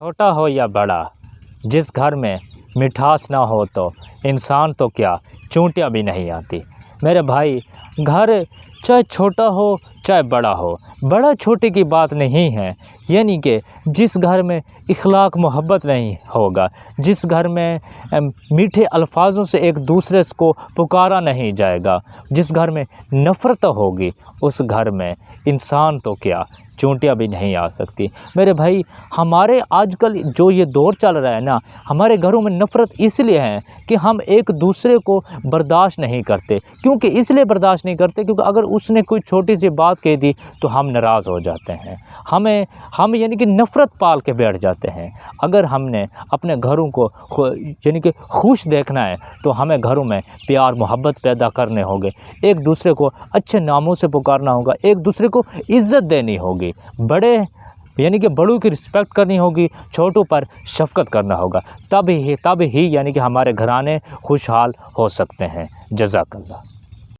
چھوٹا ہو یا بڑا، جس گھر میں مٹھاس نہ ہو تو انسان تو کیا چونٹیاں بھی نہیں آتی۔ میرے بھائی، گھر چاہے چھوٹا ہو چاہے بڑا ہو، بڑا چھوٹے کی بات نہیں ہے، یعنی کہ جس گھر میں اخلاق محبت نہیں ہوگا، جس گھر میں میٹھے الفاظوں سے ایک دوسرے کو پکارا نہیں جائے گا، جس گھر میں نفرت ہوگی، اس گھر میں انسان تو کیا چونٹیاں بھی نہیں آ سکتی۔ میرے بھائی، ہمارے آج کل جو یہ دور چل رہا ہے نا، ہمارے گھروں میں نفرت اس لیے ہے کہ ہم ایک دوسرے کو برداشت نہیں کرتے۔ کیونکہ اس لیے برداشت نہیں کرتے کیونکہ اگر اس نے کوئی چھوٹی سی بات کہہ دی تو ہم ناراض ہو جاتے ہیں، ہم یعنی کہ نفرت پال کے بیٹھ جاتے ہیں۔ اگر ہم نے اپنے گھروں کو یعنی کہ خوش دیکھنا ہے تو ہمیں گھروں میں پیار محبت پیدا کرنے ہوں گے، ایک دوسرے کو اچھے ناموں سے پکارنا ہوگا، ایک دوسرے کو عزت دینی ہوگی، بڑے یعنی کہ بڑوں کی رسپیکٹ کرنی ہوگی، چھوٹوں پر شفقت کرنا ہوگا، تب ہی یعنی کہ ہمارے گھرانے خوشحال ہو سکتے ہیں۔ جزاک اللہ۔